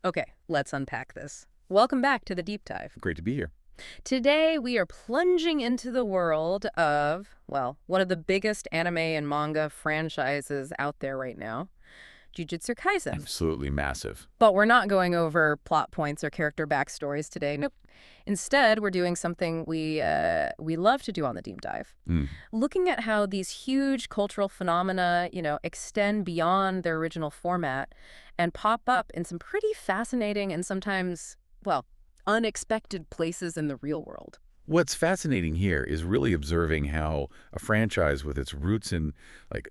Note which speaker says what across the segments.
Speaker 1: Okay, let's unpack this. Welcome back to the deep dive.
Speaker 2: Great to be here.
Speaker 1: Today, we are plunging into the world of, well, one of the biggest anime and manga franchises out there right now, Jujutsu Kaisen.
Speaker 2: Absolutely massive.
Speaker 1: But we're not going over plot points or character backstories today. Nope. Instead, we're doing something we love to do on the deep dive. Looking at how these huge cultural phenomena, extend beyond their original format and pop up in some pretty fascinating and sometimes, well, unexpected places in the real world.
Speaker 2: What's fascinating here is really observing how a franchise with its roots in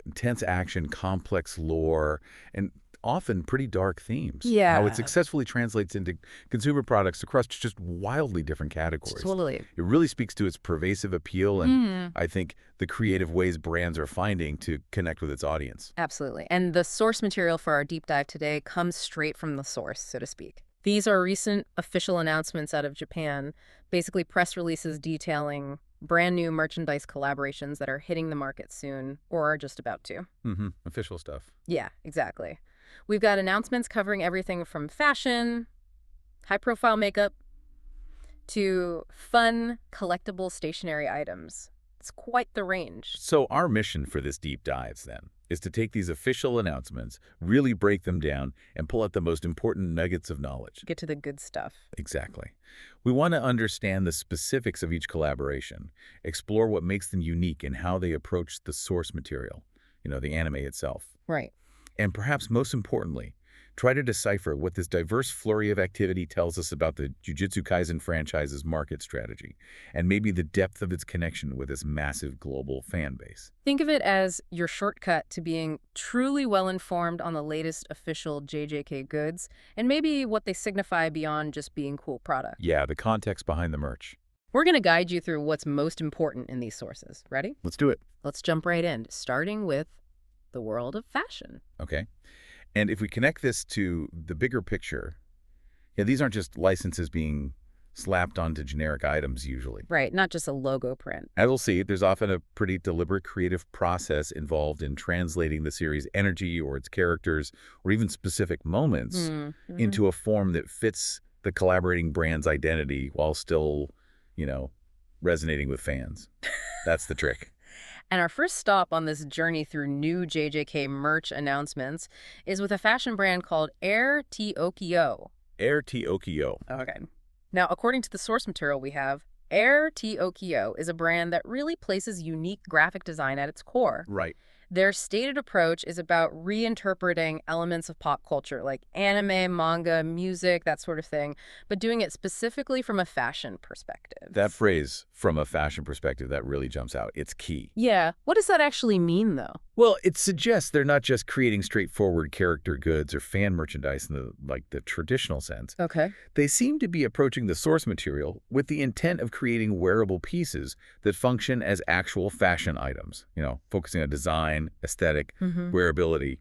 Speaker 2: intense action, complex lore, and often pretty dark themes.
Speaker 1: Yeah.
Speaker 2: How it successfully translates into consumer products across just wildly different categories.
Speaker 1: Totally.
Speaker 2: It really speaks to its pervasive appeal and I think the creative ways brands are finding to connect with its audience.
Speaker 1: Absolutely. And the source material for our deep dive today comes straight from the source, so to speak. These are recent official announcements out of Japan, basically press releases detailing brand new merchandise collaborations that are hitting the market soon or are just about to.
Speaker 2: Official stuff.
Speaker 1: Yeah, exactly. We've got announcements covering everything from fashion, high-profile makeup, to fun, collectible stationery items. It's quite the range.
Speaker 2: So our mission for this deep dives, then, is to take these official announcements, really break them down, and pull out the most important nuggets of knowledge.
Speaker 1: Get to the good stuff.
Speaker 2: Exactly. We want to understand the specifics of each collaboration, explore what makes them unique and how they approach the source material, the anime itself.
Speaker 1: Right.
Speaker 2: And perhaps most importantly, try to decipher what this diverse flurry of activity tells us about the Jujutsu Kaisen franchise's market strategy, and maybe the depth of its connection with this massive global fan base.
Speaker 1: Think of it as your shortcut to being truly well-informed on the latest official JJK goods, and maybe what they signify beyond just being cool products.
Speaker 2: Yeah, the context behind the merch.
Speaker 1: We're going to guide you through what's most important in these sources. Ready?
Speaker 2: Let's do it.
Speaker 1: Let's jump right in, starting with the world of fashion.
Speaker 2: Okay. And if we connect this to the bigger picture, these aren't just licenses being slapped onto generic items usually.
Speaker 1: Right, not just a logo print.
Speaker 2: As we'll see, there's often a pretty deliberate creative process involved in translating the series' energy or its characters or even specific moments into a form that fits the collaborating brand's identity while still, resonating with fans. That's the trick.
Speaker 1: And our first stop on this journey through new JJK merch announcements is with a fashion brand called AIR TWOKYO.
Speaker 2: AIR TWOKYO.
Speaker 1: Okay. Now, according to the source material we have, AIR TWOKYO is a brand that really places unique graphic design at its core.
Speaker 2: Right.
Speaker 1: Their stated approach is about reinterpreting elements of pop culture, like anime, manga, music, that sort of thing, but doing it specifically from a fashion perspective.
Speaker 2: That phrase, from a fashion perspective, that really jumps out. It's key.
Speaker 1: Yeah. What does that actually mean, though?
Speaker 2: Well, it suggests they're not just creating straightforward character goods or fan merchandise in the traditional sense.
Speaker 1: Okay.
Speaker 2: They seem to be approaching the source material with the intent of creating wearable pieces that function as actual fashion items, focusing on design, aesthetic, wearability,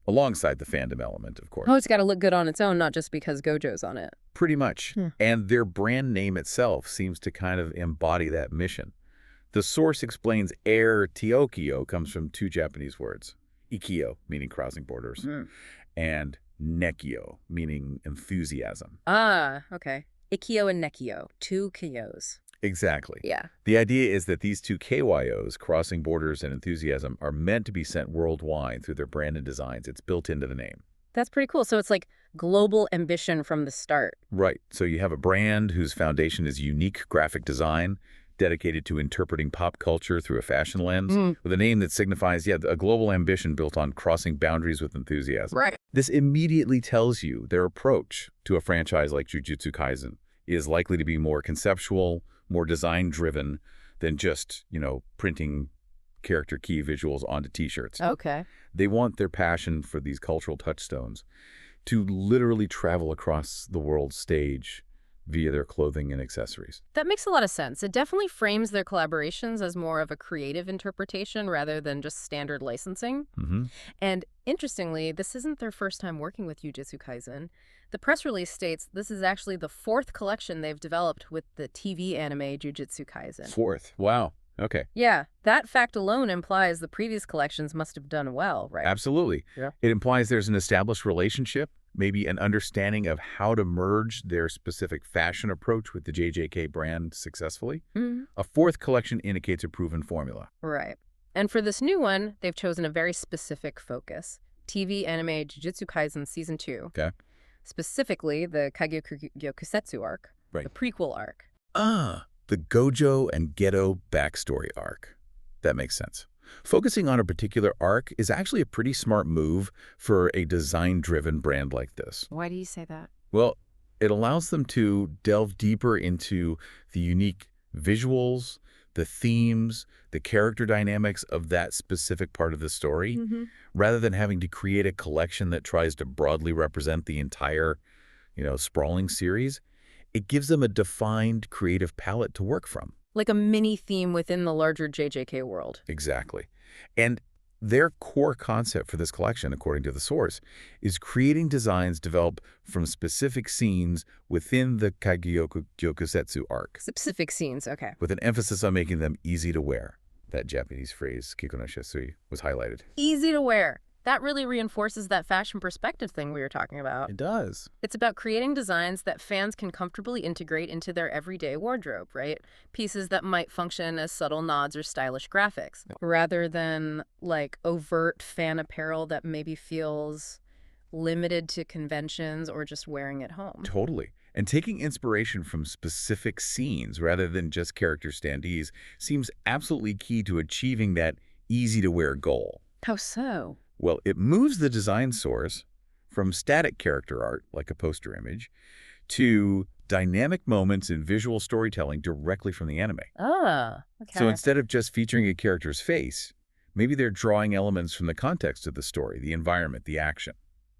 Speaker 2: alongside the fandom element, of course.
Speaker 1: Oh, it's got to look good on its own, not just because Gojo's on it.
Speaker 2: Pretty much. And their brand name itself seems to kind of embody that mission. The source explains AIR TWOKYO comes from two Japanese words, ikyo, meaning crossing borders, and nekyo, meaning enthusiasm.
Speaker 1: Ah, okay. Ikkyo and Nekyo, two kyos.
Speaker 2: Exactly.
Speaker 1: Yeah.
Speaker 2: The idea is that these two KYOs, crossing borders and enthusiasm, are meant to be sent worldwide through their brand and designs. It's built into the name.
Speaker 1: That's pretty cool. So it's like global ambition from the start.
Speaker 2: Right. So you have a brand whose foundation is unique graphic design, dedicated to interpreting pop culture through a fashion lens, with a name that signifies, a global ambition built on crossing boundaries with enthusiasm.
Speaker 1: Right.
Speaker 2: This immediately tells you their approach to a franchise like Jujutsu Kaisen is likely to be more conceptual, more design-driven than just, printing character key visuals onto T-shirts.
Speaker 1: Okay.
Speaker 2: They want their passion for these cultural touchstones to literally travel across the world stage via their clothing and accessories.
Speaker 1: That makes a lot of sense. It definitely frames their collaborations as more of a creative interpretation rather than just standard licensing. And interestingly, this isn't their first time working with Jujutsu Kaisen. The press release states this is actually the fourth collection they've developed with the TV anime Jujutsu Kaisen.
Speaker 2: Fourth. Wow. Okay.
Speaker 1: Yeah, that fact alone implies the previous collections must have done well, right?
Speaker 2: Absolutely.
Speaker 1: Yeah.
Speaker 2: It implies there's an established relationship, maybe an understanding of how to merge their specific fashion approach with the JJK brand successfully. A fourth collection indicates a proven formula.
Speaker 1: Right. And for this new one, they've chosen a very specific focus. TV anime Jujutsu Kaisen Season 2.
Speaker 2: Okay.
Speaker 1: Specifically, the Kaigyoku Gyokusetsu arc.
Speaker 2: Right.
Speaker 1: The prequel arc.
Speaker 2: The Gojo and Geto backstory arc. That makes sense. Focusing on a particular arc is actually a pretty smart move for a design-driven brand like this.
Speaker 1: Why do you say that?
Speaker 2: Well, it allows them to delve deeper into the unique visuals, the themes, the character dynamics of that specific part of the story, rather than having to create a collection that tries to broadly represent the entire, sprawling series. It gives them a defined creative palette to work from.
Speaker 1: Like a mini theme within the larger JJK world.
Speaker 2: Exactly. And their core concept for this collection, according to the source, is creating designs developed from specific scenes within the Kaigyoku Gyokusetsu arc.
Speaker 1: Specific scenes, okay.
Speaker 2: With an emphasis on making them easy to wear. That Japanese phrase, kiko no shasui, was highlighted.
Speaker 1: Easy to wear. That really reinforces that fashion perspective thing we were talking about.
Speaker 2: It does.
Speaker 1: It's about creating designs that fans can comfortably integrate into their everyday wardrobe, right? Pieces that might function as subtle nods or stylish graphics, rather than, like, overt fan apparel that maybe feels limited to conventions or just wearing at home.
Speaker 2: Totally. And taking inspiration from specific scenes rather than just character standees seems absolutely key to achieving that easy-to-wear goal.
Speaker 1: How so?
Speaker 2: Well, it moves the design source from static character art, like a poster image, to dynamic moments in visual storytelling directly from the anime.
Speaker 1: Ah, okay.
Speaker 2: So instead of just featuring a character's face, maybe they're drawing elements from the context of the story, the environment, the action.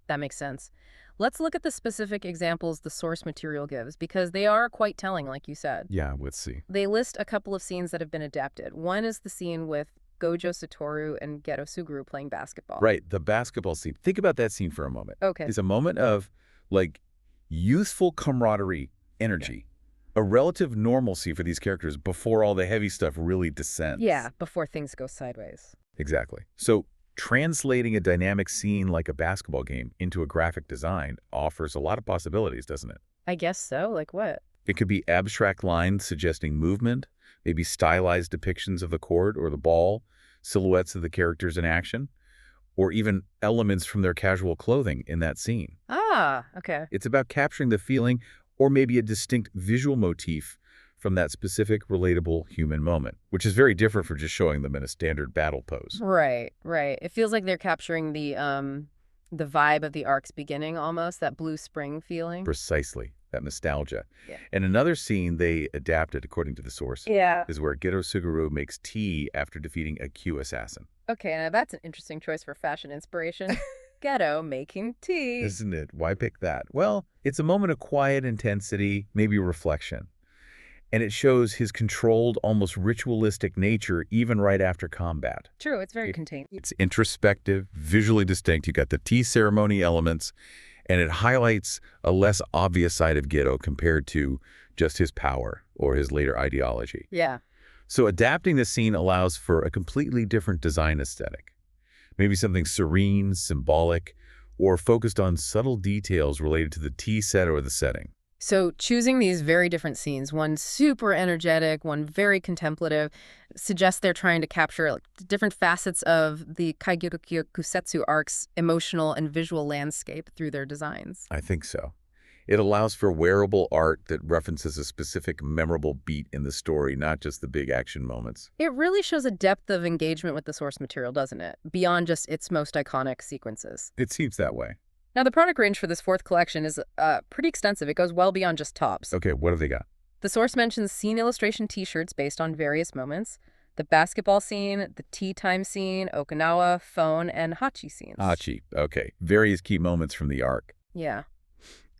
Speaker 1: That makes sense. Let's look at the specific examples the source material gives, because they are quite telling, like you said.
Speaker 2: Yeah, let's see.
Speaker 1: They list a couple of scenes that have been adapted. One is the scene with Gojo, Satoru, and Geto Suguru playing basketball.
Speaker 2: Right, the basketball scene. Think about that scene for a moment.
Speaker 1: Okay.
Speaker 2: It's a moment of, youthful camaraderie, energy. A relative normalcy for these characters before all the heavy stuff really descends.
Speaker 1: Yeah, before things go sideways.
Speaker 2: Exactly. So translating a dynamic scene like a basketball game into a graphic design offers a lot of possibilities, doesn't it?
Speaker 1: I guess so. Like what?
Speaker 2: It could be abstract lines suggesting movement, maybe stylized depictions of the court or the ball, silhouettes of the characters in action, or even elements from their casual clothing in that scene.
Speaker 1: Ah, okay.
Speaker 2: It's about capturing the feeling or maybe a distinct visual motif from that specific relatable human moment, which is very different from just showing them in a standard battle pose.
Speaker 1: Right, right. It feels like they're capturing the vibe of the arc's beginning almost, that blue spring feeling.
Speaker 2: Precisely, that nostalgia.
Speaker 1: Yeah.
Speaker 2: And another scene they adapted, according to the source, is where Geto Suguru makes tea after defeating a Q assassin.
Speaker 1: Okay, now that's an interesting choice for fashion inspiration. Geto making tea.
Speaker 2: Isn't it? Why pick that? Well, it's a moment of quiet intensity, maybe reflection. And it shows his controlled, almost ritualistic nature even right after combat.
Speaker 1: True, it's very contained.
Speaker 2: It's introspective, visually distinct. You got the tea ceremony elements, and it highlights a less obvious side of Geto compared to just his power or his later ideology.
Speaker 1: Yeah.
Speaker 2: So adapting the scene allows for a completely different design aesthetic. Maybe something serene, symbolic, or focused on subtle details related to the tea set or the setting.
Speaker 1: So choosing these very different scenes, one super energetic, one very contemplative, suggests they're trying to capture different facets of the Kaigyoku Gyokusetsu arc's emotional and visual landscape through their designs.
Speaker 2: I think so. It allows for wearable art that references a specific memorable beat in the story, not just the big action moments.
Speaker 1: It really shows a depth of engagement with the source material, doesn't it? Beyond just its most iconic sequences.
Speaker 2: It seems that way.
Speaker 1: Now, the product range for this fourth collection is pretty extensive. It goes well beyond just tops.
Speaker 2: Okay, what have they got?
Speaker 1: The source mentions scene illustration t-shirts based on various moments, the basketball scene, the tea time scene, Okinawa, phone, and Hachi scenes.
Speaker 2: Hachi, okay. Various key moments from the arc.
Speaker 1: Yeah.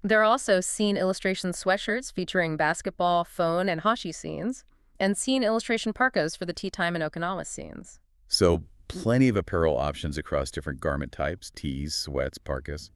Speaker 1: There are also scene illustration sweatshirts featuring basketball, phone, and Hachi scenes, and scene illustration parkas for the tea time and Okinawa scenes.
Speaker 2: So plenty of apparel options across different garment types, tees, sweats, parkas.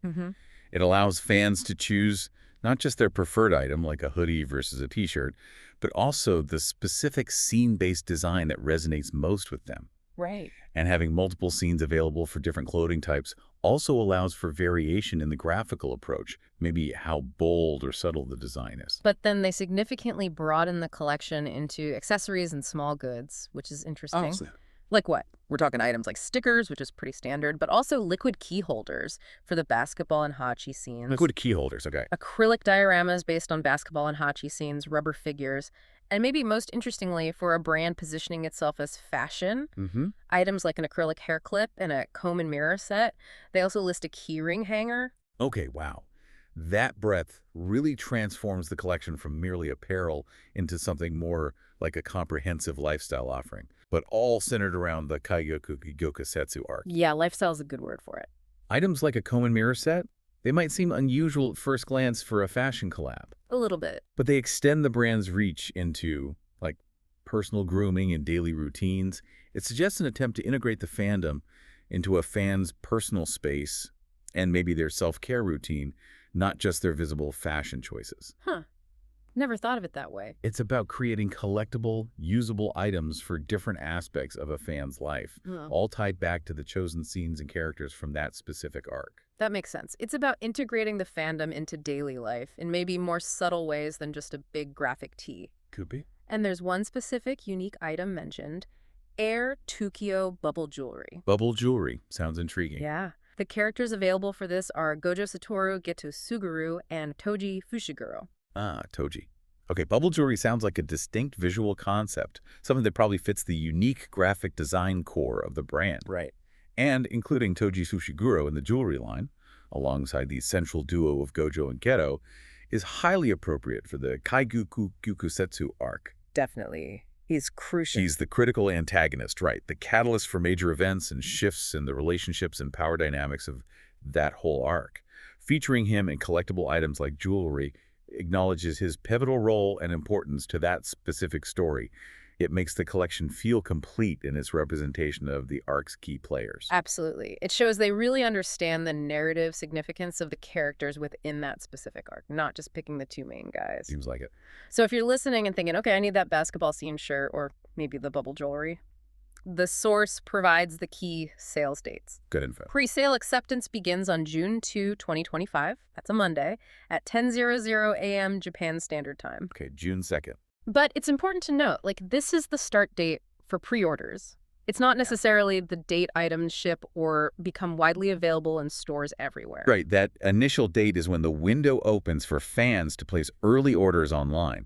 Speaker 2: It allows fans to choose not just their preferred item, like a hoodie versus a t-shirt, but also the specific scene-based design that resonates most with them.
Speaker 1: Right.
Speaker 2: And having multiple scenes available for different clothing types also allows for variation in the graphical approach, maybe how bold or subtle the design is.
Speaker 1: But then they significantly broaden the collection into accessories and small goods, which is interesting.
Speaker 2: Oh,
Speaker 1: Like what? We're talking items like stickers, which is pretty standard, but also liquid key holders for the basketball and hachi scenes.
Speaker 2: liquid key holders, okay.
Speaker 1: Acrylic dioramas based on basketball and hachi scenes, rubber figures, and maybe most interestingly, for a brand positioning itself as fashion, items like an acrylic hair clip and a comb and mirror set. They also list a keyring hanger.
Speaker 2: Okay, wow. That breadth really transforms the collection from merely apparel into something more like a comprehensive lifestyle offering, but all centered around the Kaigyoku Gyokusetsu arc.
Speaker 1: Yeah, lifestyle is a good word for it.
Speaker 2: Items like a comb and mirror set, they might seem unusual at first glance for a fashion collab.
Speaker 1: A little bit.
Speaker 2: But they extend the brand's reach into, like, personal grooming and daily routines. It suggests an attempt to integrate the fandom into a fan's personal space and maybe their self-care routine, not just their visible fashion choices.
Speaker 1: Huh. Never thought of it that way.
Speaker 2: It's about creating collectible, usable items for different aspects of a fan's life, all tied back to the chosen scenes and characters from that specific arc.
Speaker 1: That makes sense. It's about integrating the fandom into daily life in maybe more subtle ways than just a big graphic tee.
Speaker 2: Could be.
Speaker 1: And there's one specific unique item mentioned, AIR TWOKYO bubble jewelry.
Speaker 2: Bubble jewelry. Sounds intriguing.
Speaker 1: Yeah. The characters available for this are Gojo Satoru, Geto Suguru, and Toji Fushiguro.
Speaker 2: Ah, Toji. Okay, bubble jewelry sounds like a distinct visual concept, something that probably fits the unique graphic design core of the brand.
Speaker 1: Right.
Speaker 2: And including Toji Fushiguro in the jewelry line, alongside the central duo of Gojo and Geto, is highly appropriate for the Kaigyoku Gyokusetsu arc.
Speaker 1: Definitely. He's crucial.
Speaker 2: He's the critical antagonist, right? The catalyst for major events and shifts in the relationships and power dynamics of that whole arc. Featuring him in collectible items like jewelry acknowledges his pivotal role and importance to that specific story. It makes the collection feel complete in its representation of the arc's key players.
Speaker 1: Absolutely. It shows they really understand the narrative significance of the characters within that specific arc, not just picking the two main guys.
Speaker 2: Seems like it.
Speaker 1: So if you're listening and thinking, okay, I need that basketball scene shirt or maybe the bubble jewelry, the source provides the key sales dates.
Speaker 2: Good info.
Speaker 1: Pre-sale acceptance begins on June 2, 2025. That's a Monday at 10:00 a.m. Japan Standard Time.
Speaker 2: Okay, June 2nd.
Speaker 1: But it's important to note, like, this is the start date for pre-orders. It's not necessarily the date items ship or become widely available in stores everywhere.
Speaker 2: Right, that initial date is when the window opens for fans to place early orders online,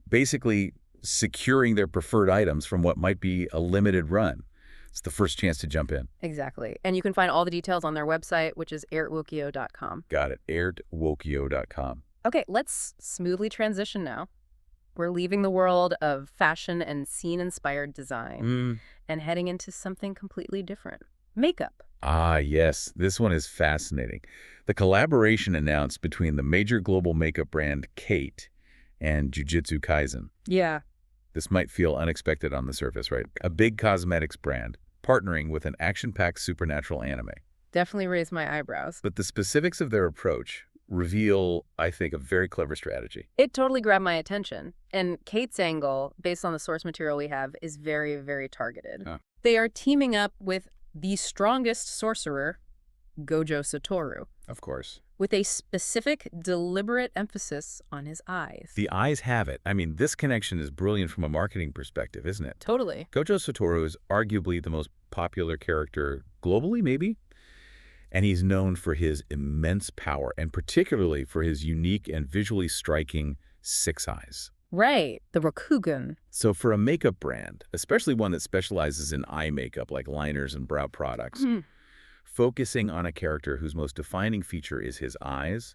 Speaker 2: basically securing their preferred items from what might be a limited run. It's the first chance to jump in.
Speaker 1: Exactly. And you can find all the details on their website, which is airtwokyo.com.
Speaker 2: Got it, AIR TWOKYO.com.
Speaker 1: Okay, let's smoothly transition now. We're leaving the world of fashion and scene-inspired design and heading into something completely different. Makeup.
Speaker 2: Ah, yes. This one is fascinating. The collaboration announced between the major global makeup brand Kate and Jujutsu Kaisen.
Speaker 1: Yeah.
Speaker 2: This might feel unexpected on the surface, right? A big cosmetics brand partnering with an action-packed supernatural anime.
Speaker 1: Definitely raised my eyebrows.
Speaker 2: But the specifics of their approach reveal, I think, a very clever strategy.
Speaker 1: It totally grabbed my attention. And Kate's angle, based on the source material we have, is very, very targeted. They are teaming up with the strongest sorcerer, Gojo Satoru.
Speaker 2: Of course.
Speaker 1: With a specific, deliberate emphasis on his eyes.
Speaker 2: The eyes have it. I mean, this connection is brilliant from a marketing perspective, isn't it?
Speaker 1: Totally.
Speaker 2: Gojo Satoru is arguably the most popular character globally, maybe? And he's known for his immense power, and particularly for his unique and visually striking 6 eyes.
Speaker 1: Right, the Rokugan.
Speaker 2: So for a makeup brand, especially one that specializes in eye makeup like liners and brow products, focusing on a character whose most defining feature is his eyes,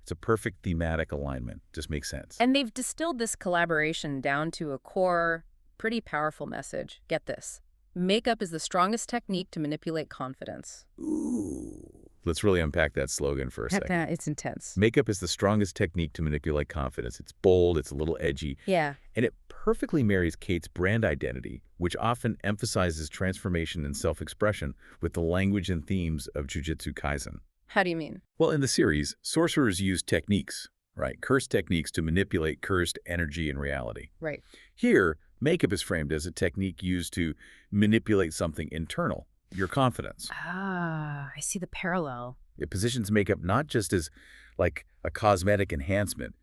Speaker 2: it's a perfect thematic alignment. Just makes sense.
Speaker 1: And they've distilled this collaboration down to a core, pretty powerful message. Get this. Makeup is the strongest technique to manipulate confidence.
Speaker 2: Ooh. Let's really unpack that slogan for a second.
Speaker 1: It's intense.
Speaker 2: Makeup is the strongest technique to manipulate confidence. It's bold, it's a little edgy.
Speaker 1: Yeah.
Speaker 2: And it perfectly marries Kate's brand identity, which often emphasizes transformation and self-expression with the language and themes of Jujutsu Kaisen.
Speaker 1: How do you mean?
Speaker 2: Well, in the series, sorcerers use techniques, right? Cursed techniques to manipulate cursed energy and reality.
Speaker 1: Right.
Speaker 2: Here, Makeup is framed as a technique used to manipulate something internal, your confidence.
Speaker 1: Ah, I see the parallel.
Speaker 2: It positions makeup not just as like a cosmetic enhancement,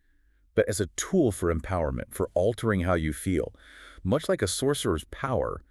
Speaker 2: but as a tool for empowerment, for altering how you feel. Much like a sorcerer's power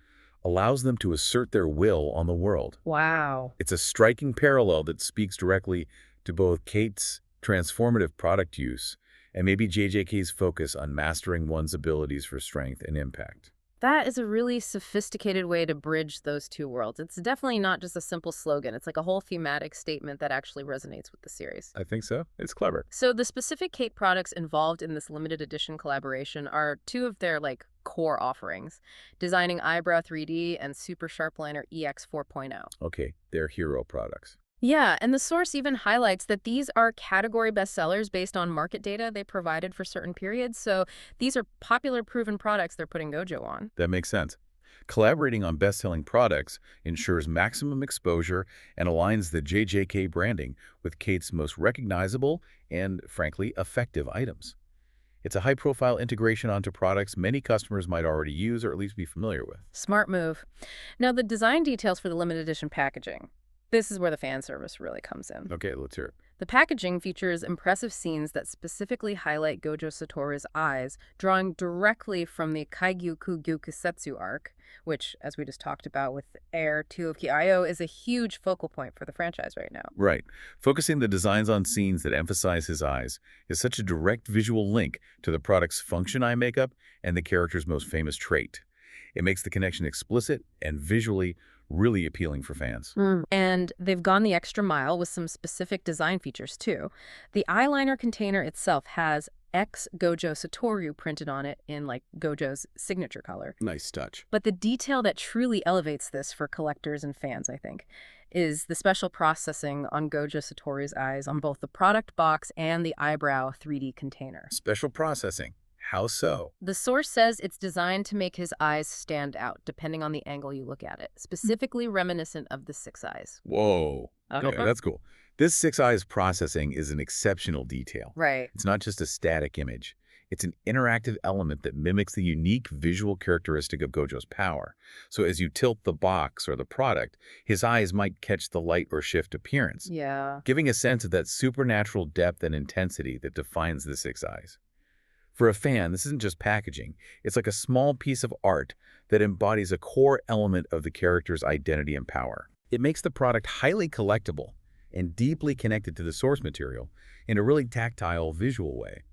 Speaker 2: allows them to assert their will on the world.
Speaker 1: Wow.
Speaker 2: It's a striking parallel that speaks directly to both Kate's transformative product use and maybe JJK's focus on mastering one's abilities for strength and impact.
Speaker 1: That is a really sophisticated way to bridge those two worlds. It's definitely not just a simple slogan. It's like a whole thematic statement that actually resonates with the series.
Speaker 2: I think so. It's clever.
Speaker 1: So the specific Kate products involved in this limited edition collaboration are two of their core offerings, Designing Eyebrow 3D and Super Sharp Liner EX 4.0.
Speaker 2: Okay, they're hero products.
Speaker 1: Yeah, and the source even highlights that these are category bestsellers based on market data they provided for certain periods, so these are popular proven products they're putting Gojo on.
Speaker 2: That makes sense. Collaborating on best-selling products ensures maximum exposure and aligns the JJK branding with Kate's most recognizable and, frankly, effective items. It's a high-profile integration onto products many customers might already use or at least be familiar with.
Speaker 1: Smart move. Now, the design details for the limited edition packaging. This is where the fan service really comes in.
Speaker 2: Okay, let's hear it.
Speaker 1: The packaging features impressive scenes that specifically highlight Gojo Satoru's eyes, drawing directly from the Kaigyoku Gyokusetsu arc, which, as we just talked about with AIR TWOKYO, is a huge focal point for the franchise right now.
Speaker 2: Right. Focusing the designs on scenes that emphasize his eyes is such a direct visual link to the product's function eye makeup and the character's most famous trait. It makes the connection explicit and visually really appealing for fans.
Speaker 1: And they've gone the extra mile with some specific design features, too. The eyeliner container itself has X Gojo Satoru printed on it in, Gojo's signature color.
Speaker 2: Nice touch.
Speaker 1: But the detail that truly elevates this for collectors and fans, I think, is the special processing on Gojo Satoru's eyes on both the product box and the eyebrow 3D container.
Speaker 2: Special processing. How so?
Speaker 1: The source says it's designed to make his eyes stand out, depending on the angle you look at it, specifically reminiscent of the Six Eyes.
Speaker 2: Whoa. Okay, that's cool. This Six Eyes processing is an exceptional detail.
Speaker 1: Right.
Speaker 2: It's not just a static image. It's an interactive element that mimics the unique visual characteristic of Gojo's power. So as you tilt the box or the product, his eyes might catch the light or shift appearance, giving a sense of that supernatural depth and intensity that defines the Six Eyes. For a fan, this isn't just packaging. It's like a small piece of art that embodies a core element of the character's identity and power. It makes the product highly collectible and deeply connected to the source material in a really tactile, visual way.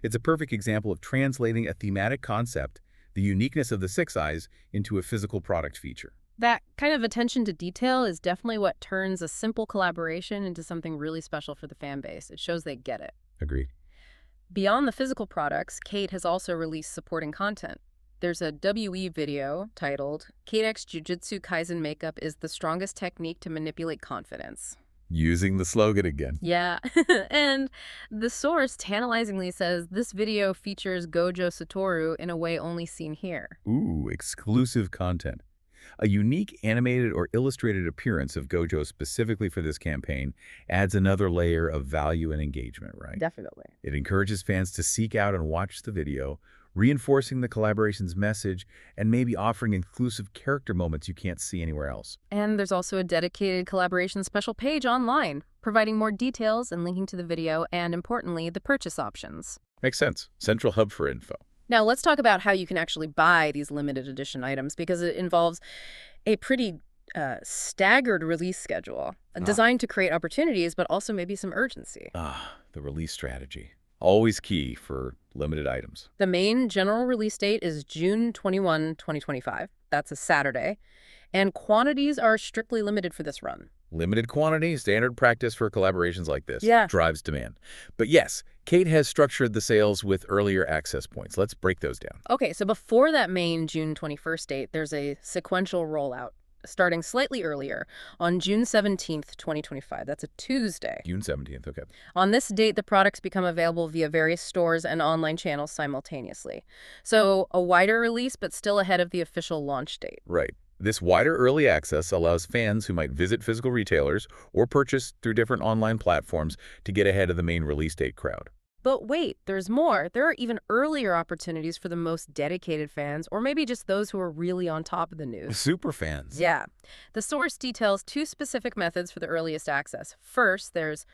Speaker 2: It's a perfect example of translating a thematic concept, the uniqueness of the Six Eyes, into a physical product feature.
Speaker 1: That kind of attention to detail is definitely what turns a simple collaboration into something really special for the fan base. It shows they get it.
Speaker 2: Agreed.
Speaker 1: Beyond the physical products, Kate has also released supporting content. There's a WE video titled, "Kate's Jujutsu Kaisen makeup is the strongest technique to manipulate confidence."
Speaker 2: Using the slogan again.
Speaker 1: Yeah, and the source tantalizingly says this video features Gojo Satoru in a way only seen here.
Speaker 2: Ooh, exclusive content. A unique animated or illustrated appearance of Gojo specifically for this campaign adds another layer of value and engagement, right?
Speaker 1: Definitely.
Speaker 2: It encourages fans to seek out and watch the video, reinforcing the collaboration's message and maybe offering exclusive character moments you can't see anywhere else.
Speaker 1: And there's also a dedicated collaboration special page online, providing more details and linking to the video and, importantly, the purchase options.
Speaker 2: Makes sense. Central hub for info.
Speaker 1: Now, let's talk about how you can actually buy these limited edition items, because it involves a pretty staggered release schedule, designed to create opportunities, but also maybe some urgency.
Speaker 2: The release strategy. Always key for limited items.
Speaker 1: The main general release date is June 21, 2025. That's a Saturday. And quantities are strictly limited for this run.
Speaker 2: Limited quantity, standard practice for collaborations like this.
Speaker 1: Yeah.
Speaker 2: Drives demand. But yes, Kate has structured the sales with earlier access points. Let's break those down.
Speaker 1: Okay, so before that main June 21st date, there's a sequential rollout, starting slightly earlier on June 17th, 2025. That's a Tuesday.
Speaker 2: June 17th, okay.
Speaker 1: On this date, the products become available via various stores and online channels simultaneously. So a wider release, but still ahead of the official launch date.
Speaker 2: Right. This wider early access allows fans who might visit physical retailers or purchase through different online platforms to get ahead of the main release date crowd.
Speaker 1: But wait, there's more. There are even earlier opportunities for the most dedicated fans, or maybe just those who are really on top of the news.
Speaker 2: Super fans.
Speaker 1: Yeah. The source details 2 specific methods for the earliest access. First, there's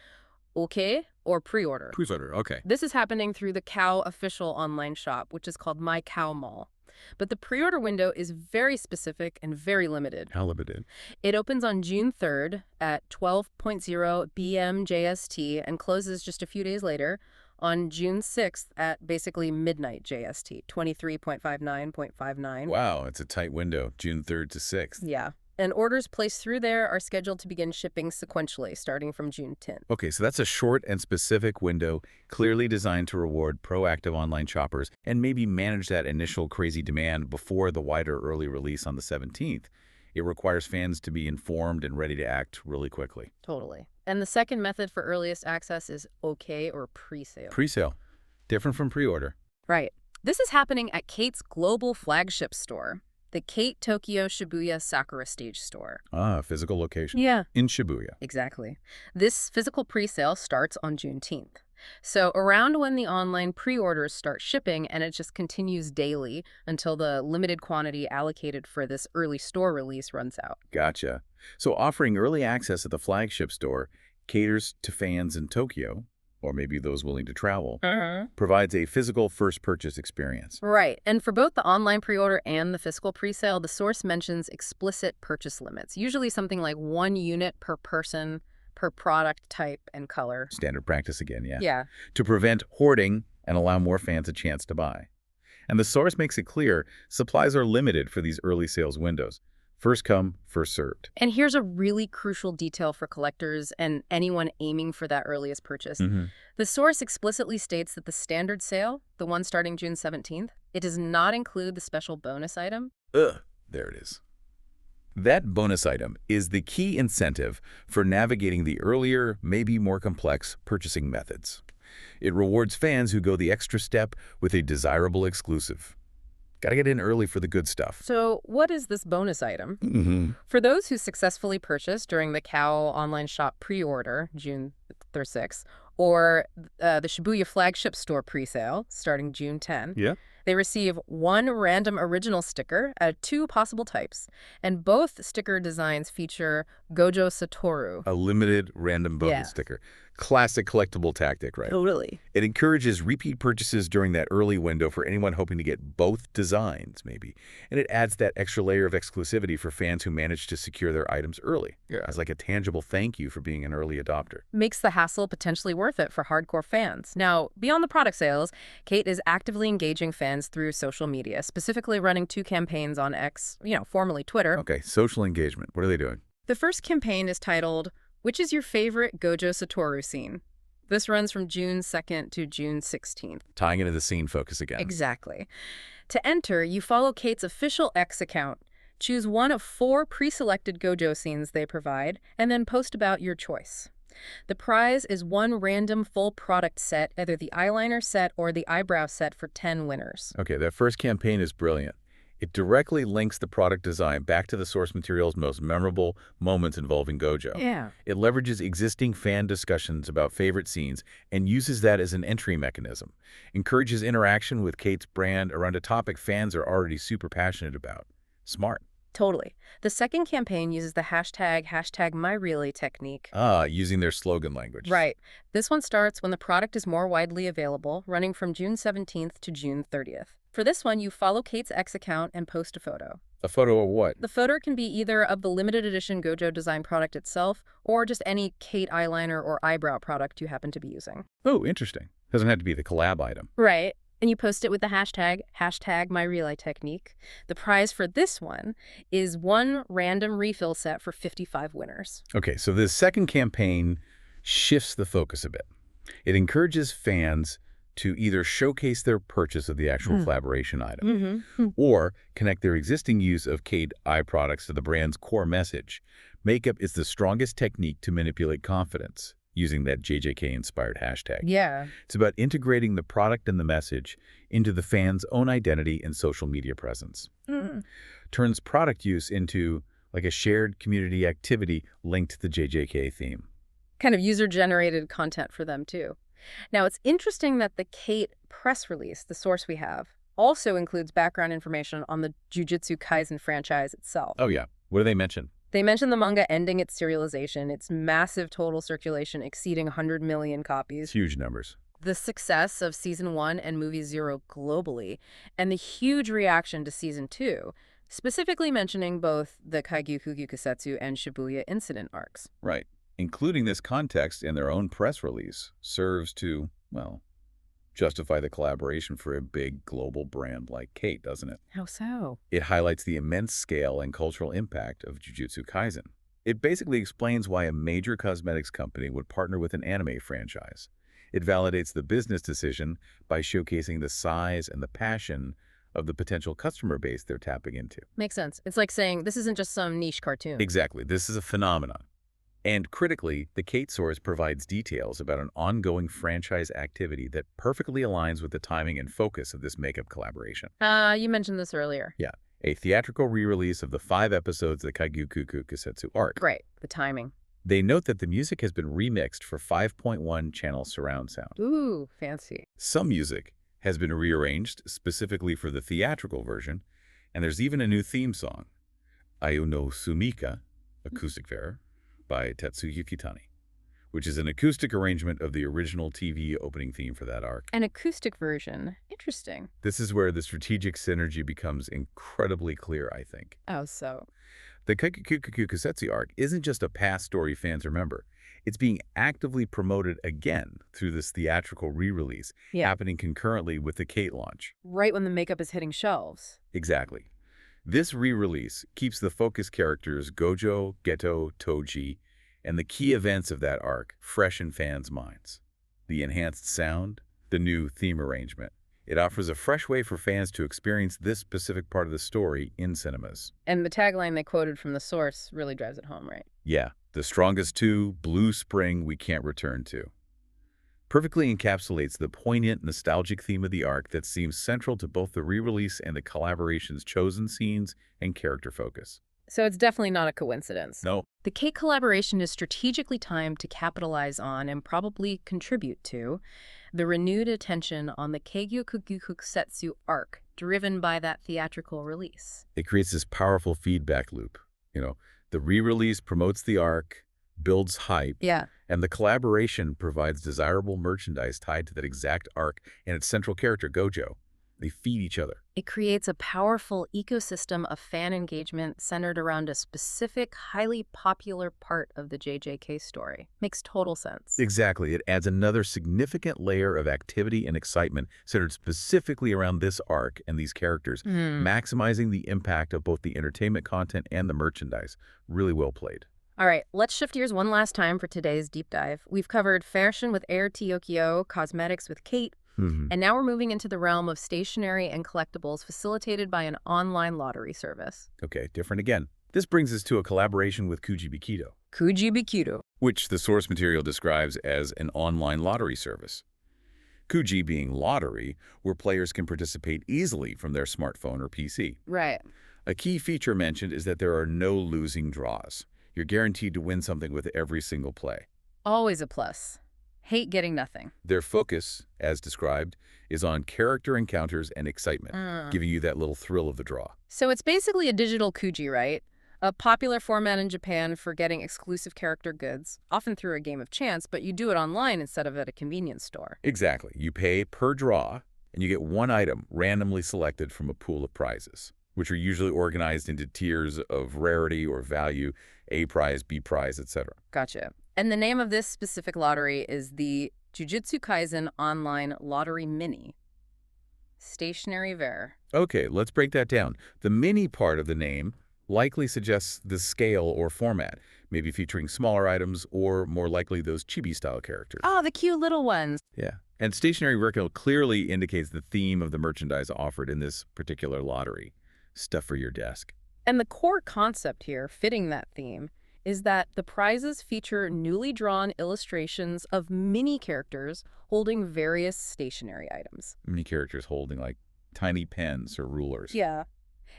Speaker 1: OK or pre-order.
Speaker 2: Pre-order, okay.
Speaker 1: This is happening through the Cow official online shop, which is called My Cow Mall. But the pre-order window is very specific and very limited.
Speaker 2: How limited?
Speaker 1: It opens on June 3rd at 12:00 p.m. JST and closes just a few days later on June 6th at basically midnight JST, 23:59.59.
Speaker 2: Wow, it's a tight window, June 3rd to 6th.
Speaker 1: Yeah. And orders placed through there are scheduled to begin shipping sequentially, starting from June 10th.
Speaker 2: Okay, so that's a short and specific window, clearly designed to reward proactive online shoppers and maybe manage that initial crazy demand before the wider early release on the 17th. It requires fans to be informed and ready to act really quickly.
Speaker 1: Totally. And the second method for earliest access is OK or pre-sale.
Speaker 2: Pre-sale. Different from pre-order.
Speaker 1: Right. This is happening at Kate's global flagship store, the AIR TWOKYO Shibuya Sakura Stage Store.
Speaker 2: Ah, physical location.
Speaker 1: Yeah.
Speaker 2: In Shibuya.
Speaker 1: Exactly. This physical pre-sale starts on Juneteenth. So around when the online pre-orders start shipping, and it just continues daily until the limited quantity allocated for this early store release runs out.
Speaker 2: Gotcha. So offering early access at the flagship store caters to fans in Tokyo, or maybe those willing to travel, provides a physical first purchase experience.
Speaker 1: Right. And for both the online pre-order and the physical pre-sale, the source mentions explicit purchase limits, usually something like 1 unit per person, per product type and color.
Speaker 2: Standard practice again, yeah.
Speaker 1: Yeah.
Speaker 2: To prevent hoarding and allow more fans a chance to buy. And the source makes it clear supplies are limited for these early sales windows. First come, first served.
Speaker 1: And here's a really crucial detail for collectors and anyone aiming for that earliest purchase. The source explicitly states that the standard sale, the one starting June 17th, it does not include the special bonus item.
Speaker 2: There it is. That bonus item is the key incentive for navigating the earlier, maybe more complex purchasing methods. It rewards fans who go the extra step with a desirable exclusive. Gotta get in early for the good stuff.
Speaker 1: So what is this bonus item? For those who successfully purchased during the Cow online shop pre-order, June 6th, or the Shibuya flagship store pre-sale, starting June 10, they receive 1 random original sticker out of 2 possible types. And both sticker designs feature Gojo Satoru.
Speaker 2: A limited random bonus sticker. Classic collectible tactic, right?
Speaker 1: Totally.
Speaker 2: It encourages repeat purchases during that early window for anyone hoping to get both designs, maybe. And it adds that extra layer of exclusivity for fans who manage to secure their items early. As like a tangible thank you for being an early adopter.
Speaker 1: Makes the hassle potentially worth it for hardcore fans. Now, beyond the product sales, Kate is actively engaging fans through social media, specifically running 2 campaigns on X, formerly Twitter.
Speaker 2: Okay, social engagement. What are they doing?
Speaker 1: The first campaign is titled, "Which is your favorite Gojo Satoru scene?" This runs from June 2nd to June 16th.
Speaker 2: Tying into the scene focus again.
Speaker 1: Exactly. To enter, you follow Kate's official X account, choose one of 4 pre-selected Gojo scenes they provide, and then post about your choice. The prize is 1 random full product set, either the eyeliner set or the eyebrow set for 10 winners.
Speaker 2: Okay, that first campaign is brilliant. It directly links the product design back to the source material's most memorable moments involving Gojo.
Speaker 1: Yeah.
Speaker 2: It leverages existing fan discussions about favorite scenes and uses that as an entry mechanism. Encourages interaction with Kate's brand around a topic fans are already super passionate about. Smart.
Speaker 1: Totally. The second campaign uses the hashtag #MyReally technique.
Speaker 2: Using their slogan language.
Speaker 1: Right. This one starts when the product is more widely available, running from June 17th to June 30th. For this one, you follow Kate's X account and post a photo.
Speaker 2: A photo of what?
Speaker 1: The photo can be either of the limited edition Gojo design product itself or just any Kate eyeliner or eyebrow product you happen to be using.
Speaker 2: Oh, interesting. Doesn't have to be the collab item.
Speaker 1: Right. And you post it with the hashtag #MyReally technique. The prize for this one is 1 random refill set for 55 winners.
Speaker 2: Okay, so this second campaign shifts the focus a bit. It encourages fans to either showcase their purchase of the actual collaboration item or connect their existing use of Kate eye products to the brand's core message. Makeup is the strongest technique to manipulate confidence, using that JJK-inspired hashtag.
Speaker 1: Yeah.
Speaker 2: It's about integrating the product and the message into the fan's own identity and social media presence. Turns product use into like a shared community activity linked to the JJK theme.
Speaker 1: Kind of user-generated content for them, too. Now, it's interesting that the Kate press release, the source we have, also includes background information on the Jujutsu Kaisen franchise itself.
Speaker 2: Oh, yeah. What do they mention?
Speaker 1: They mention the manga ending its serialization, its massive total circulation exceeding 100 million copies.
Speaker 2: Huge numbers.
Speaker 1: The success of Season 1 and Movie 0 globally, and the huge reaction to Season 2, specifically mentioning both the Kaigyoku Gyokusetsu and Shibuya incident arcs.
Speaker 2: Right. Including this context in their own press release serves to, well, justify the collaboration for a big global brand like Kate, doesn't it?
Speaker 1: How so?
Speaker 2: It highlights the immense scale and cultural impact of Jujutsu Kaisen. It basically explains why a major cosmetics company would partner with an anime franchise. It validates the business decision by showcasing the size and the passion of the potential customer base they're tapping into.
Speaker 1: Makes sense. It's like saying this isn't just some niche cartoon.
Speaker 2: Exactly. This is a phenomenon. And critically, the Kate source provides details about an ongoing franchise activity that perfectly aligns with the timing and focus of this makeup collaboration.
Speaker 1: You mentioned this earlier.
Speaker 2: Yeah. A theatrical re-release of the 5 episodes of the Kaigyoku Gyokusetsu arc.
Speaker 1: Right. The timing.
Speaker 2: They note that the music has been remixed for 5.1 channel surround sound.
Speaker 1: Ooh, fancy.
Speaker 2: Some music has been rearranged specifically for the theatrical version, and there's even a new theme song, Ayo no Sumika, acoustic fair, by Tetsuya Kitani, which is an acoustic arrangement of the original TV opening theme for that arc.
Speaker 1: An acoustic version. Interesting.
Speaker 2: This is where the strategic synergy becomes incredibly clear, I think.
Speaker 1: Oh, so.
Speaker 2: The Kaigyoku Gyokusetsu arc isn't just a past story fans remember. It's being actively promoted again through this theatrical re-release, happening concurrently with the Kate launch.
Speaker 1: Right when the makeup is hitting shelves.
Speaker 2: Exactly. This re-release keeps the focus characters Gojo, Geto, Toji, and the key events of that arc fresh in fans' minds. The enhanced sound, the new theme arrangement. It offers a fresh way for fans to experience this specific part of the story in cinemas.
Speaker 1: And the tagline they quoted from the source really drives it home, right?
Speaker 2: Yeah, the strongest two, blue spring we can't return to. Perfectly encapsulates the poignant, nostalgic theme of the arc that seems central to both the re-release and the collaboration's chosen scenes and character focus.
Speaker 1: So it's definitely not a coincidence.
Speaker 2: No.
Speaker 1: The Kate collaboration is strategically timed to capitalize on and probably contribute to the renewed attention on the Kaigyoku Gyokusetsu arc, driven by that theatrical release.
Speaker 2: It creates this powerful feedback loop. The re-release promotes the arc, builds hype, and the collaboration provides desirable merchandise tied to that exact arc and its central character, Gojo. They feed each other.
Speaker 1: It creates a powerful ecosystem of fan engagement centered around a specific, highly popular part of the JJK story. Makes total sense.
Speaker 2: Exactly. It adds another significant layer of activity and excitement centered specifically around this arc and these characters, maximizing the impact of both the entertainment content and the merchandise. Really well played.
Speaker 1: All right, let's shift gears one last time for today's deep dive. We've covered fashion with AIR TWOKYO, cosmetics with Kate, and now we're moving into the realm of stationery and collectibles facilitated by an online lottery service.
Speaker 2: Okay, different again. This brings us to a collaboration with Kujibikido.
Speaker 1: Kujibikido.
Speaker 2: Which the source material describes as an online lottery service. Kuji being lottery, where players can participate easily from their smartphone or PC.
Speaker 1: Right.
Speaker 2: A key feature mentioned is that there are no losing draws. You're guaranteed to win something with every single play.
Speaker 1: Always a plus. Hate getting nothing.
Speaker 2: Their focus, as described, is on character encounters and excitement, giving you that little thrill of the draw.
Speaker 1: So it's basically a digital Kuji, right? A popular format in Japan for getting exclusive character goods, often through a game of chance, but you do it online instead of at a convenience store.
Speaker 2: Exactly. You pay per draw, and you get one item randomly selected from a pool of prizes, which are usually organized into tiers of rarity or value, A prize, B prize, etc.
Speaker 1: Gotcha. And the name of this specific lottery is the Jujutsu Kaisen Online Lottery Mini. Stationary Ver.
Speaker 2: Okay, let's break that down. The mini part of the name likely suggests the scale or format, maybe featuring smaller items or more likely those chibi-style characters.
Speaker 1: Oh, the cute little ones.
Speaker 2: Yeah. And Stationary Ver clearly indicates the theme of the merchandise offered in this particular lottery. Stuff for your desk.
Speaker 1: And the core concept here, fitting that theme, is that the prizes feature newly drawn illustrations of mini characters holding various stationary items.
Speaker 2: Mini characters holding like tiny pens or rulers.
Speaker 1: Yeah.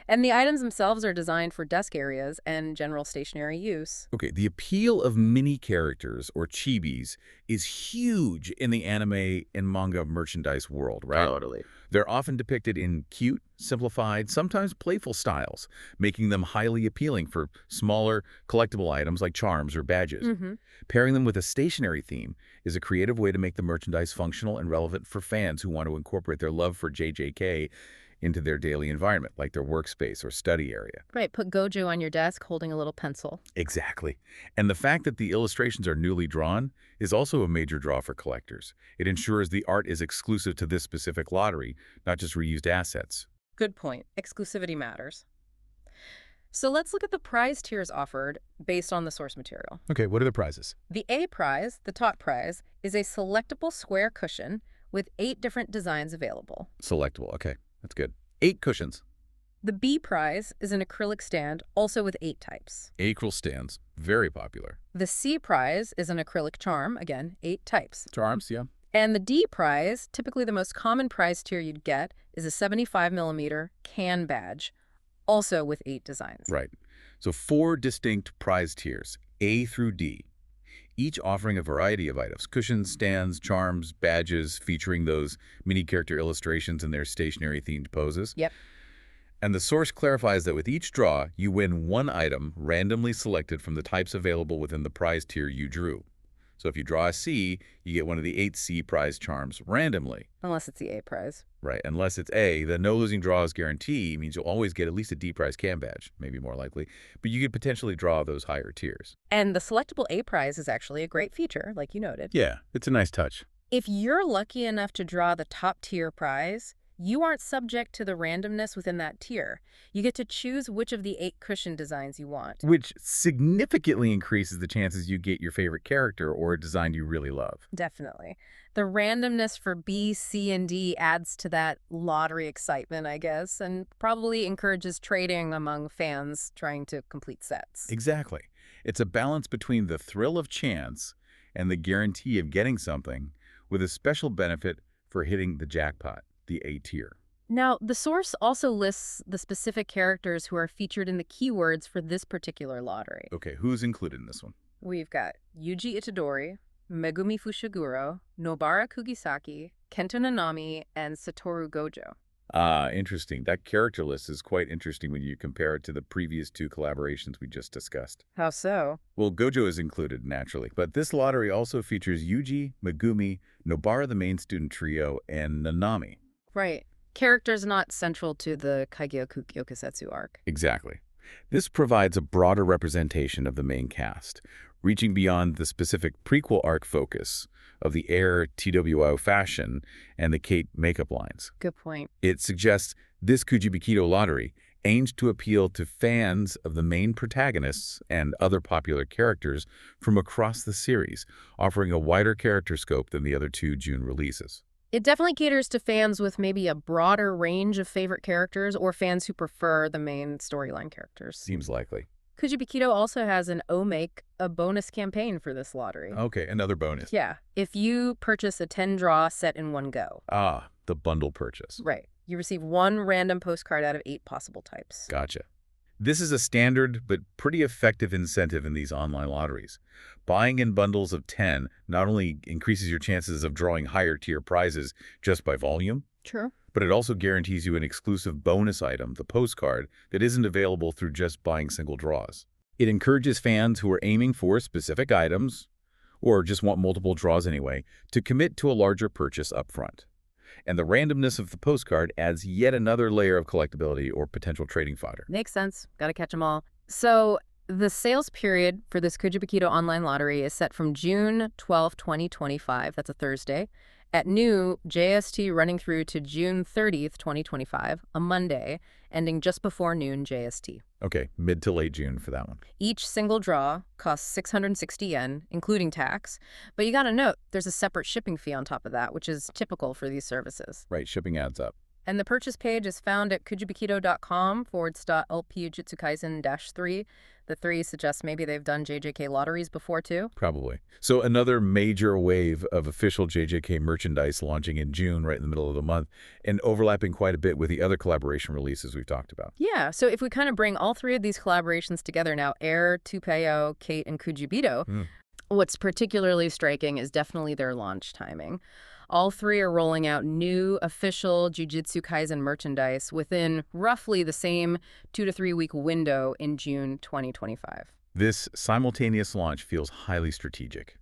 Speaker 1: And the items themselves are designed for desk areas and general stationary use.
Speaker 2: Okay, the appeal of mini characters, or chibis, is huge in the anime and manga merchandise world, right?
Speaker 3: Totally.
Speaker 2: They're often depicted in cute, simplified, sometimes playful styles, making them highly appealing for smaller, collectible items like charms or badges. Pairing them with a stationary theme is a creative way to make the merchandise functional and relevant for fans who want to incorporate their love for JJK into their daily environment, like their workspace or study area.
Speaker 1: Right, put Gojo on your desk holding a little pencil.
Speaker 2: Exactly. And the fact that the illustrations are newly drawn is also a major draw for collectors. It ensures the art is exclusive to this specific lottery, not just reused assets.
Speaker 1: Good point. Exclusivity matters. So let's look at the prize tiers offered based on the source material.
Speaker 2: Okay, what are the prizes?
Speaker 1: The A prize, the top prize, is a selectable square cushion with 8 different designs available.
Speaker 2: Selectable, okay. That's good. 8 cushions.
Speaker 1: The B prize is an acrylic stand, also with 8 types.
Speaker 2: Acryl stands, very popular.
Speaker 1: The C prize is an acrylic charm, again, 8 types.
Speaker 2: Charms, yeah.
Speaker 1: And the D prize, typically the most common prize tier you'd get, is a 75mm can badge, also with 8 designs.
Speaker 2: Right. So 4 distinct prize tiers, A through D, each offering a variety of items: cushions, stands, charms, badges, featuring those mini character illustrations in their stationary themed poses.
Speaker 1: Yep.
Speaker 2: And the source clarifies that with each draw, you win 1 item randomly selected from the types available within the prize tier you drew. So if you draw a C, you get one of the 8 C prize charms randomly.
Speaker 1: Unless it's the A prize.
Speaker 2: Right, unless it's A, the no losing draws guarantee means you'll always get at least a D prize can badge, maybe more likely, but you could potentially draw those higher tiers.
Speaker 1: And the selectable A prize is actually a great feature, like you noted.
Speaker 2: Yeah, it's a nice touch.
Speaker 1: If you're lucky enough to draw the top tier prize, you aren't subject to the randomness within that tier. You get to choose which of the 8 cushion designs you want.
Speaker 2: Which significantly increases the chances you get your favorite character or a design you really love.
Speaker 1: Definitely. The randomness for B, C, and D adds to that lottery excitement, I guess, and probably encourages trading among fans trying to complete sets.
Speaker 2: Exactly. It's a balance between the thrill of chance and the guarantee of getting something, with a special benefit for hitting the jackpot, the A tier.
Speaker 1: Now, the source also lists the specific characters who are featured in the keywords for this particular lottery.
Speaker 2: Okay, who's included in this one?
Speaker 1: We've got Yuji Itadori, Megumi Fushiguro, Nobara Kugisaki, Kento Nanami, and Satoru Gojo.
Speaker 2: Ah, interesting. That character list is quite interesting when you compare it to the previous 2 collaborations we just discussed.
Speaker 1: How so?
Speaker 2: Well, Gojo is included, naturally, but this lottery also features Yuji, Megumi, Nobara the main student trio, and Nanami.
Speaker 1: Right. Characters not central to the Kaigyoku Gyokusetsu arc.
Speaker 2: Exactly. This provides a broader representation of the main cast, reaching beyond the specific prequel arc focus of the AIR TWO fashion and the Kate makeup lines.
Speaker 1: Good point.
Speaker 2: It suggests this Kujibikido lottery aims to appeal to fans of the main protagonists and other popular characters from across the series, offering a wider character scope than the other 2 June releases.
Speaker 1: It definitely caters to fans with maybe a broader range of favorite characters or fans who prefer the main storyline characters.
Speaker 2: Seems likely.
Speaker 1: Kujibikido also has an O-Make, a bonus campaign for this lottery.
Speaker 2: Okay, another bonus.
Speaker 1: Yeah, if you purchase a 10-draw set in one go.
Speaker 2: Ah, the bundle purchase.
Speaker 1: Right. You receive 1 random postcard out of 8 possible types.
Speaker 2: Gotcha. This is a standard but pretty effective incentive in these online lotteries. Buying in bundles of 10 not only increases your chances of drawing higher tier prizes just by volume,
Speaker 1: True.
Speaker 2: but it also guarantees you an exclusive bonus item, the postcard, that isn't available through just buying single draws. It encourages fans who are aiming for specific items, or just want multiple draws anyway, to commit to a larger purchase up front. And the randomness of the postcard adds yet another layer of collectability or potential trading fodder.
Speaker 1: Makes sense. Gotta catch them all. So the sales period for this Kujibikido online lottery is set from June 12, 2025, that's a Thursday, at noon JST running through to June 30th, 2025, a Monday, ending just before noon JST.
Speaker 2: Okay, mid to late June for that one.
Speaker 1: Each single draw costs 660 yen, including tax, but you gotta note there's a separate shipping fee on top of that, which is typical for these services.
Speaker 2: Right, shipping adds up.
Speaker 1: And the purchase page is found at kujibikido.com/LP Jujutsu Kaisen -3. The 3 suggests maybe they've done JJK lotteries before, too.
Speaker 2: Probably. So another major wave of official JJK merchandise launching in June, right in the middle of the month, and overlapping quite a bit with the other collaboration releases we've talked about.
Speaker 1: Yeah, so if we kind of bring all 3 of these collaborations together now, AIR TWOKYO, KATE, and Kujibikido, what's particularly striking is definitely their launch timing. All 3 are rolling out new official Jujutsu Kaisen merchandise within roughly the same 2 to 3 week window in June 2025.
Speaker 2: This simultaneous launch feels highly strategic.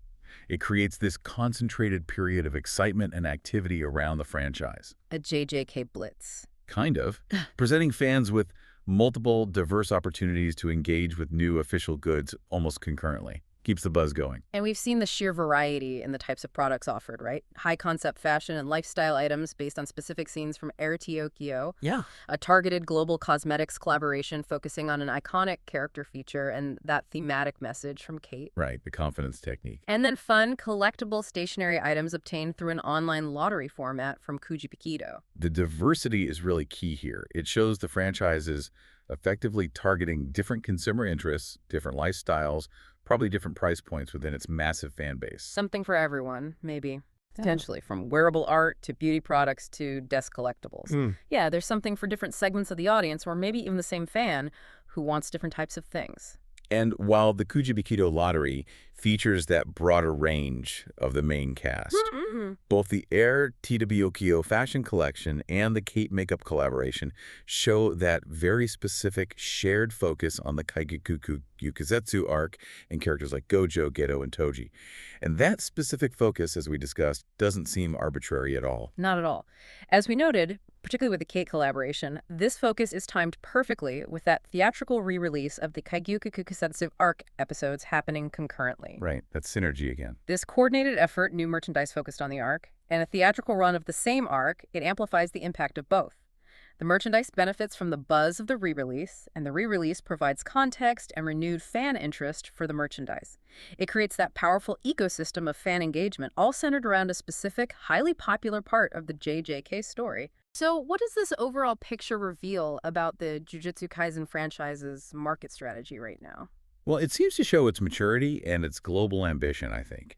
Speaker 2: It creates this concentrated period of excitement and activity around the franchise.
Speaker 1: A JJK blitz.
Speaker 2: Kind of. Presenting fans with multiple, diverse opportunities to engage with new official goods almost concurrently. Keeps the buzz going.
Speaker 1: And we've seen the sheer variety in the types of products offered, right? High-concept fashion and lifestyle items based on specific scenes from AIR TWOKYO.
Speaker 3: Yeah.
Speaker 1: A targeted global cosmetics collaboration focusing on an iconic character feature and that thematic message from KATE.
Speaker 2: Right, the confidence technique.
Speaker 1: And then fun, collectible stationary items obtained through an online lottery format from Kujibikido.
Speaker 2: The diversity is really key here. It shows the franchise is effectively targeting different consumer interests, different lifestyles, probably different price points within its massive fan base.
Speaker 1: Something for everyone, maybe. Potentially, from wearable art to beauty products to desk collectibles. Yeah, there's something for different segments of the audience, or maybe even the same fan who wants different types of things.
Speaker 2: And while the Kujibikido lottery features that broader range of the main cast, both the AIR TWOKYO fashion collection and the KATE makeup collaboration show that very specific shared focus on the Kaigyoku Gyokusetsu arc and characters like Gojo, Geto, and Toji. And that specific focus, as we discussed, doesn't seem arbitrary at all.
Speaker 1: Not at all. As we noted, particularly with the KATE collaboration, this focus is timed perfectly with that theatrical re-release of the Kaigyoku Gyokusetsu arc episodes happening concurrently.
Speaker 2: Right, that's synergy again.
Speaker 1: This coordinated effort, new merchandise focused on the arc, and a theatrical run of the same arc, it amplifies the impact of both. The merchandise benefits from the buzz of the re-release, and the re-release provides context and renewed fan interest for the merchandise. It creates that powerful ecosystem of fan engagement, all centered around a specific, highly popular part of the JJK story. So what does this overall picture reveal about the Jujutsu Kaisen franchise's market strategy right now?
Speaker 2: Well, it seems to show its maturity and its global ambition, I think.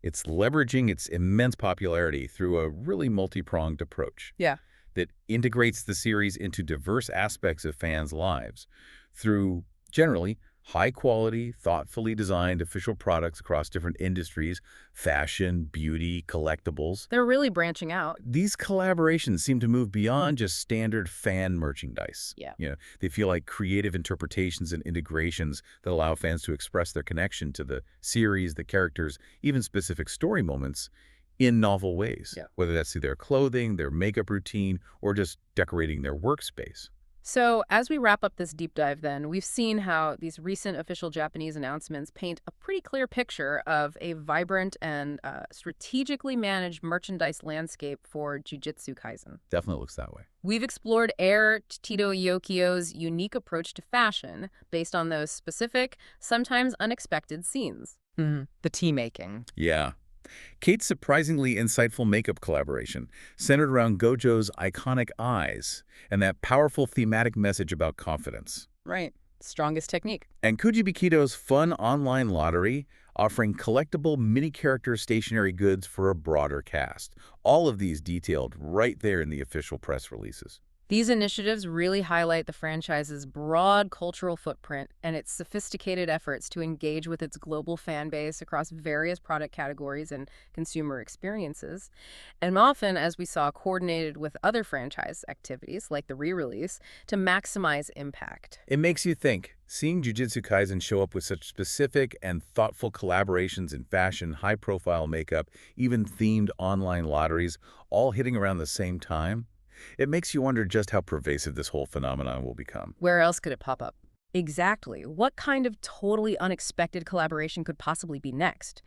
Speaker 2: It's leveraging its immense popularity through a really multi-pronged approach.
Speaker 1: Yeah.
Speaker 2: That integrates the series into diverse aspects of fans' lives through, generally, high-quality, thoughtfully designed official products across different industries, fashion, beauty, collectibles.
Speaker 1: They're really branching out.
Speaker 2: These collaborations seem to move beyond just standard fan merchandise.
Speaker 1: Yeah.
Speaker 2: They feel like creative interpretations and integrations that allow fans to express their connection to the series, the characters, even specific story moments in novel ways, whether that's through their clothing, their makeup routine, or just decorating their workspace.
Speaker 1: So as we wrap up this deep dive then, we've seen how these recent official Japanese announcements paint a pretty clear picture of a vibrant and strategically managed merchandise landscape for Jujutsu Kaisen.
Speaker 2: Definitely looks that way.
Speaker 1: We've explored AIR TWOKYO's unique approach to fashion based on those specific, sometimes unexpected scenes.
Speaker 3: The tea-making.
Speaker 2: Yeah. KATE's surprisingly insightful makeup collaboration centered around Gojo's iconic eyes and that powerful thematic message about confidence.
Speaker 3: Right. Strongest technique.
Speaker 2: And Kujibikido's fun online lottery offering collectible mini-character stationary goods for a broader cast. All of these detailed right there in the official press releases.
Speaker 1: These initiatives really highlight the franchise's broad cultural footprint and its sophisticated efforts to engage with its global fan base across various product categories and consumer experiences, and often, as we saw, coordinated with other franchise activities like the re-release to maximize impact.
Speaker 2: It makes you think. Seeing Jujutsu Kaisen show up with such specific and thoughtful collaborations in fashion, high-profile makeup, even themed online lotteries, all hitting around the same time, it makes you wonder just how pervasive this whole phenomenon will become.
Speaker 1: Where else could it pop up? Exactly. What kind of totally unexpected collaboration could possibly be next?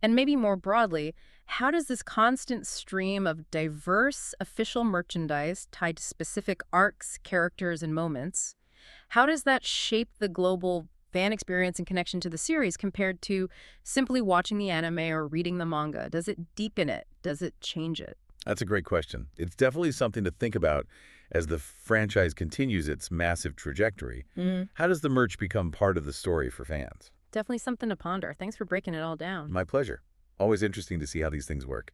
Speaker 1: And maybe more broadly, how does this constant stream of diverse official merchandise tied to specific arcs, characters, and moments, how does that shape the global fan experience and connection to the series compared to simply watching the anime or reading the manga? Does it deepen it? Does it change it?
Speaker 2: That's a great question. It's definitely something to think about as the franchise continues its massive trajectory. How does the merch become part of the story for fans?
Speaker 1: Definitely something to ponder. Thanks for breaking it all down.
Speaker 2: My pleasure. Always interesting to see how these things work.